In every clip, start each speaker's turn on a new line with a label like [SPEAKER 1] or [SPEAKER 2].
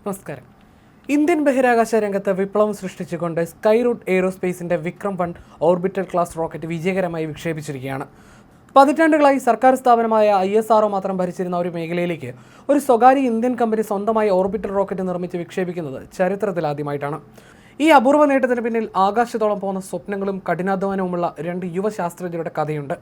[SPEAKER 1] നമസ്കാരം. ഇന്ത്യൻ ബഹിരാകാശ രംഗത്ത് വിപ്ലവം സൃഷ്ടിച്ചുകൊണ്ട് സ്കൈറൂട്ട് എയ്റോസ്പേസിന്റെ വിക്രം-1 ഓർബിറ്റൽ ക്ലാസ് റോക്കറ്റ് വിജയകരമായി വിക്ഷേപിച്ചിരിക്കുകയാണ്. പതിറ്റാണ്ടുകളായി സർക്കാർ സ്ഥാപനമായ ISRO മാത്രം ഭരിച്ചിരുന്ന ഒരു മേഖലയിലേക്ക് ഒരു സ്വകാര്യ ഇന്ത്യൻ കമ്പനി സ്വന്തമായി ഓർബിറ്റൽ റോക്കറ്റ് നിർമ്മിച്ച് വിക്ഷേപിക്കുന്നത് ചരിത്രത്തിലാദ്യമായിട്ടാണ്. ഈ അപൂർവ നേട്ടത്തിന് പിന്നിൽ ആകാശത്തോളം പോകുന്ന സ്വപ്നങ്ങളും കഠിനാധ്വാനവുമുള്ള രണ്ട് യുവ ശാസ്ത്രജ്ഞരുടെ കഥയുണ്ട്.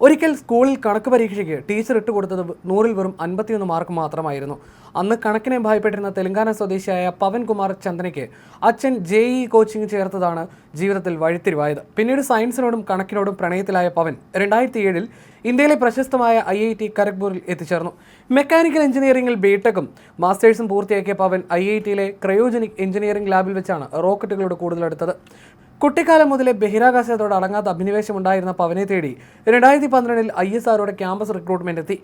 [SPEAKER 1] ഒരിക്കൽ സ്കൂളിൽ കണക്ക് പരീക്ഷയ്ക്ക് ടീച്ചർ ഇട്ടുകൊടുത്തത് 100-ൽ വെറും 51 മാർക്ക് മാത്രമായിരുന്നു. അന്ന് കണക്കിനെ ഭയപ്പെട്ടിരുന്ന തെലങ്കാന സ്വദേശിയായ പവൻ കുമാർ ചന്ദനയ്ക്ക് അച്ഛൻ JEE കോച്ചിങ് ചേർത്തതാണ് ജീവിതത്തിൽ വഴിത്തിരിവായത്. പിന്നീട് സയൻസിനോടും കണക്കിനോടും പ്രണയത്തിലായ പവൻ 2007-ൽ ഇന്ത്യയിലെ പ്രശസ്തമായ IIT ഖരഗ്പൂരിൽ എത്തിച്ചേർന്നു. മെക്കാനിക്കൽ എഞ്ചിനീയറിംഗിൽ ബിടെക്കും മാസ്റ്റേഴ്സും പൂർത്തിയാക്കിയ പവൻ IITയിലെ ക്രയോജനിക് എഞ്ചിനീയറിംഗ് ലാബിൽ വെച്ചാണ് റോക്കറ്റുകളോട് കൂടുതലെടുത്തത്. കുട്ടിക്കാലം മുതലേ ബഹിരാകാശത്തോട് അടങ്ങാത്ത അഭിനിവേശമുണ്ടായിരുന്ന പവനെ തേടി 2012-ൽ ISROയുടെ ക്യാമ്പസ് റിക്രൂട്ട്മെന്റ് എത്തി.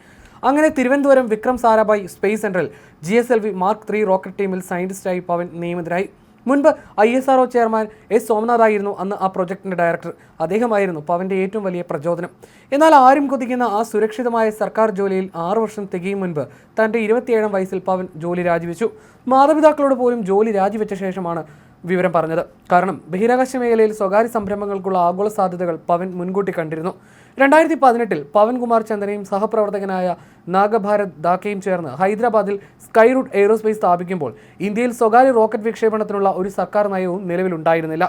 [SPEAKER 1] അങ്ങനെ തിരുവനന്തപുരം വിക്രം സാരാഭായ് സ്പേസ് സെന്ററിൽ GSLV Mark 3 റോക്കറ്റ് ടീമിൽ സയന്റിസ്റ്റായി പവൻ നിയമിതരായി. മുൻപ് ISRO ചെയർമാൻ S സോമനാഥ് ആയിരുന്നു അന്ന് ആ പ്രൊജക്ടിന്റെ ഡയറക്ടർ. അദ്ദേഹമായിരുന്നു പവന്റെ ഏറ്റവും വലിയ പ്രചോദനം. എന്നാൽ ആരും കൊതിക്കുന്ന ആ സുരക്ഷിതമായ സർക്കാർ ജോലിയിൽ 6 വർഷം തികയും മുൻപ് തന്റെ 27-ാം വയസ്സിൽ പവൻ ജോലി രാജിവെച്ചു. മാതാപിതാക്കളോട് പോലും ജോലി രാജിവെച്ച ശേഷമാണ് വിവരം പറഞ്ഞത്. കാരണം ബഹിരാകാശ മേഖലയിൽ സ്വകാര്യ സംരംഭങ്ങൾക്കുള്ള ആഗോള സാധ്യതകൾ പവൻ മുൻകൂട്ടി കണ്ടിരുന്നു. 2018-ൽ പവൻ കുമാർ ചന്ദനയും സഹപ്രവർത്തകനായ നാഗഭാരത് ദാക്കയും ചേർന്ന് ഹൈദരാബാദിൽ സ്കൈറൂട്ട് എയ്റോസ്പേസ് സ്ഥാപിക്കുമ്പോൾ ഇന്ത്യയിൽ സ്വകാര്യ റോക്കറ്റ് വിക്ഷേപണത്തിനുള്ള ഒരു സർക്കാർ നയവും നിലവിലുണ്ടായിരുന്നില്ല.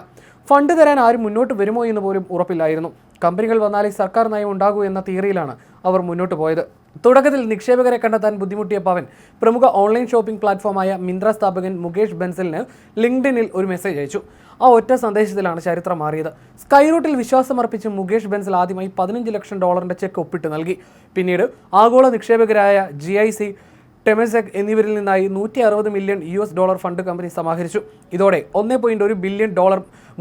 [SPEAKER 1] ഫണ്ട് തരാൻ ആരും മുന്നോട്ട് വരുമോ എന്ന് പോലും ഉറപ്പില്ലായിരുന്നു. കമ്പനികൾ വന്നാലേ സർക്കാർ നയം ഉണ്ടാകൂ എന്ന തിയറിയിലാണ് അവർ മുന്നോട്ട് പോയത്. തുടക്കത്തിൽ നിക്ഷേപകരെ കണ്ടെത്താൻ ബുദ്ധിമുട്ടിയ പവൻ പ്രമുഖ ഓൺലൈൻ ഷോപ്പിംഗ് പ്ലാറ്റ്ഫോമായ മിന്ത്ര സ്ഥാപകൻ മുകേഷ് ബൻസലിന് ലിങ്ക്ഡിനിൽ ഒരു മെസ്സേജ് അയച്ചു. ആ ഒറ്റ സന്ദേശത്തിലാണ് ചരിത്രം മാറിയത്. സ്കൈറൂട്ടിൽ വിശ്വാസമർപ്പിച്ച് മുകേഷ് ബൻസൽ ആദ്യമായി $15 ലക്ഷം ചെക്ക് ഒപ്പിട്ട് നൽകി. പിന്നീട് ആഗോള നിക്ഷേപകരായ GIC, ടെമസെക് എന്നിവരിൽ നിന്നായി $160 മില്യൺ ഫണ്ട് കമ്പനി സമാഹരിച്ചു. ഇതോടെ $1.1 ബില്യൺ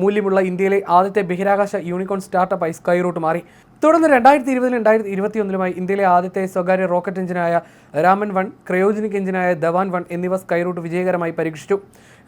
[SPEAKER 1] മൂല്യമുള്ള ഇന്ത്യയിലെ ആദ്യത്തെ ബഹിരാകാശ യൂണിക്കോൺ സ്റ്റാർട്ടപ്പായി സ്കൈറൂട്ട് മാറി. തുടർന്ന് 2020-ലും 2021-ലുമായി ഇന്ത്യയിലെ ആദ്യത്തെ സ്വകാര്യ റോക്കറ്റ് എഞ്ചിനായ രാമൻ-1, ക്രയോജനിക് എഞ്ചിനായ ധവാൻ-1 എന്നിവ സ്കൈറൂട്ട് വിജയകരമായി പരീക്ഷിച്ചു.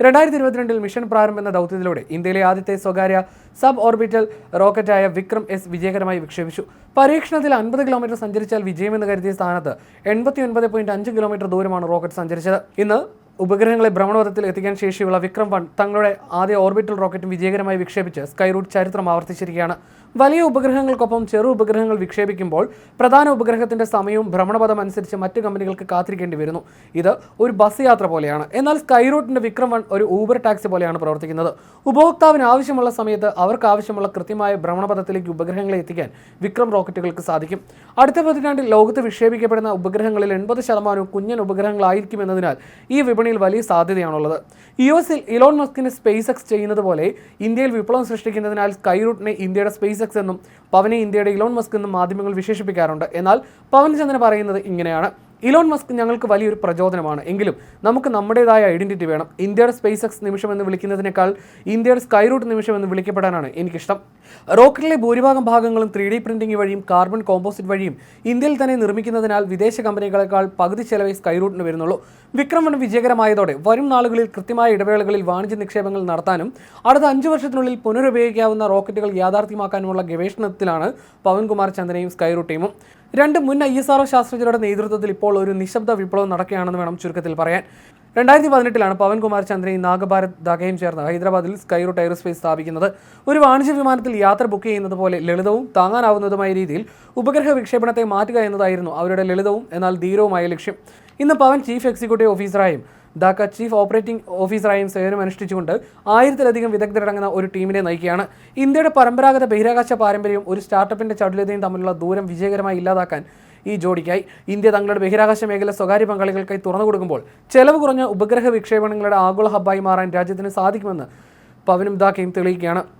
[SPEAKER 1] 2022-ൽ മിഷൻ പ്രാരംഭ് എന്ന ദൗത്യത്തിലൂടെ ഇന്ത്യയിലെ ആദ്യത്തെ സ്വകാര്യ സബ് ഓർബിറ്റൽ റോക്കറ്റായ വിക്രം-S വിജയകരമായി വിക്ഷേപിച്ചു. പരീക്ഷണത്തിൽ 50 കിലോമീറ്റർ സഞ്ചരിച്ചാൽ വിജയമെന്ന് കരുതിയ സ്ഥാനത്ത് 89.5 കിലോമീറ്റർ ദൂരമാണ് റോക്കറ്റ് സഞ്ചരിച്ചത്. ഇന്ന് ഉപഗ്രഹങ്ങളെ ഭ്രമണപഥത്തിൽ എത്തിക്കാൻ ശേഷിയുള്ള വിക്രം-1 തങ്ങളുടെ ആദ്യ ഓർബിറ്റൽ റോക്കറ്റും വിജയകരമായി വിക്ഷേപിച്ച് സ്കൈറൂട്ട് ചരിത്രം ആവർത്തിച്ചിരിക്കുകയാണ്. വലിയ ഉപഗ്രഹങ്ങൾക്കൊപ്പം ചെറു ഉപഗ്രഹങ്ങൾ വിക്ഷേപിക്കുമ്പോൾ പ്രധാന ഉപഗ്രഹത്തിന്റെ സമയവും ഭ്രമണപഥം അനുസരിച്ച് മറ്റ് കമ്പനികൾക്ക് കാത്തിരിക്കേണ്ടി വരുന്നു. ഇത് ഒരു ബസ് യാത്ര പോലെയാണ്. എന്നാൽ സ്കൈറൂട്ടിന്റെ വിക്രം-1 ഒരു ഊബർ ടാക്സി പോലെയാണ് പ്രവർത്തിക്കുന്നത്. ഉപഭോക്താവിന് ആവശ്യമുള്ള സമയത്ത് അവർക്ക് ആവശ്യമുള്ള കൃത്യമായ ഭ്രമണപഥത്തിലേക്ക് ഉപഗ്രഹങ്ങളെ എത്തിക്കാൻ വിക്രം റോക്കറ്റുകൾക്ക് സാധിക്കും. അടുത്ത പതിറ്റാണ്ടിൽ ലോകത്ത് വിക്ഷേപിക്കപ്പെടുന്ന ഉപഗ്രഹങ്ങളിൽ 80% കുഞ്ഞൻ ഉപഗ്രഹങ്ങളായിരിക്കുമെന്നതിനാൽ ഈ വിപണിയിൽ വലിയ സാധ്യതയാണുള്ളത്. US-ൽ ഇലോൺ മസ്കിന് SpaceX ചെയ്യുന്നത് പോലെ ഇന്ത്യയിൽ വിപ്ലവം സൃഷ്ടിക്കുന്നതിനാൽ സ്കൈറൂട്ടിനെ ഇന്ത്യയുടെ SpaceX എന്നും പവനെ ഇന്ത്യയുടെ ഇലോൺ മസ്ക് എന്നും മാധ്യമങ്ങൾ വിശേഷിപ്പിക്കാറുണ്ട്. എന്നാൽ പവൻ ചന്ദ്രൻ പറയുന്നത് ഇങ്ങനെയാണ്: ഇലോൺ മസ്ക് ഞങ്ങൾക്ക് വലിയൊരു പ്രചോദനമാണ്. എങ്കിലും നമുക്ക് നമ്മുടേതായ ഐഡന്റിറ്റി വേണം. ഇന്ത്യയുടെ SpaceX നിമിഷം എന്ന് വിളിക്കുന്നതിനേക്കാൾ ഇന്ത്യയുടെ സ്കൈറൂട്ട് നിമിഷം എന്ന് വിളിക്കപ്പെടാനാണ് എനിക്കിഷ്ടം. റോക്കറ്റിലെ ഭൂരിഭാഗം ഭാഗങ്ങളും 3D പ്രിന്റിംഗ് വഴിയും കാർബൺ കോമ്പോസിറ്റ് വഴിയും ഇന്ത്യയിൽ തന്നെ നിർമ്മിക്കുന്നതിനാൽ വിദേശ കമ്പനികളെക്കാൾ പകുതി ചെലവേ സ്കൈറൂട്ടിന് വരുന്നുള്ളൂ. വിക്രം-1 വിജയകരമായതോടെ വരും നാളുകളിൽ കൃത്യമായ ഇടവേളകളിൽ വാണിജ്യ നിക്ഷേപങ്ങൾ നടത്താനും അടുത്ത 5 വർഷത്തിനുള്ളിൽ പുനരുപയോഗിക്കാവുന്ന റോക്കറ്റുകൾ യാഥാർത്ഥ്യമാക്കാനുമുള്ള ഗവേഷണത്തിലാണ് പവൻ കുമാർ ചന്ദനയും സ്കൈറൂട്ട് ടീമും. രണ്ട് മുൻ ISRO ശാസ്ത്രജ്ഞരുടെ നേതൃത്വത്തിൽ ഇപ്പോൾ ഒരു നിശബ്ദ വിപ്ലവം നടക്കുകയാണെന്ന് വേണം ചുരുക്കത്തിൽ പറയാൻ. 2018-ലാണ് പവൻ കുമാർ ചന്ദ്രയും നാഗഭാരത് ദാക്കയും ചേർന്ന് ഹൈദരാബാദിൽ സ്കൈറൂട്ട് എയ്റോസ്പേസ് സ്ഥാപിക്കുന്നത്. ഒരു വാണിജ്യ വിമാനത്തിൽ യാത്ര ബുക്ക് ചെയ്യുന്നത് പോലെ ലളിതവും താങ്ങാനാവുന്നതുമായ രീതിയിൽ ഉപഗ്രഹ വിക്ഷേപണത്തെ മാറ്റുക എന്നതായിരുന്നു അവരുടെ ലളിതവും എന്നാൽ ധീരവുമായ ലക്ഷ്യം. ഇന്ന് പവൻ ചീഫ് എക്സിക്യൂട്ടീവ് ഓഫീസറായും ദാക്ക ചീഫ് ഓപ്പറേറ്റിംഗ് ഓഫീസറായും സേവനമനുഷ്ഠിച്ചുകൊണ്ട് 1000-ലധികം വിദഗ്ധരടങ്ങുന്ന ഒരു ടീമിനെ നയിക്കുകയാണ്. ഇന്ത്യയുടെ പരമ്പരാഗത ബഹിരാകാശ പാരമ്പര്യവും ഒരു സ്റ്റാർട്ടപ്പിന്റെ ചടുലതയും തമ്മിലുള്ള ദൂരം വിജയകരമായി ഇല്ലാതാക്കാൻ ഈ ജോഡിക്കായി. ഇന്ത്യ തങ്ങളുടെ ബഹിരാകാശ മേഖല സ്വകാര്യ പങ്കാളികൾക്കായി തുറന്നു കൊടുക്കുമ്പോൾ ചെലവ് കുറഞ്ഞ ഉപഗ്രഹ വിക്ഷേപണങ്ങളുടെ ആഗോള ഹബ്ബായി മാറാൻ രാജ്യത്തിന് സാധിക്കുമെന്ന് പവനും ദാക്കയും തെളിയിക്കുകയാണ്.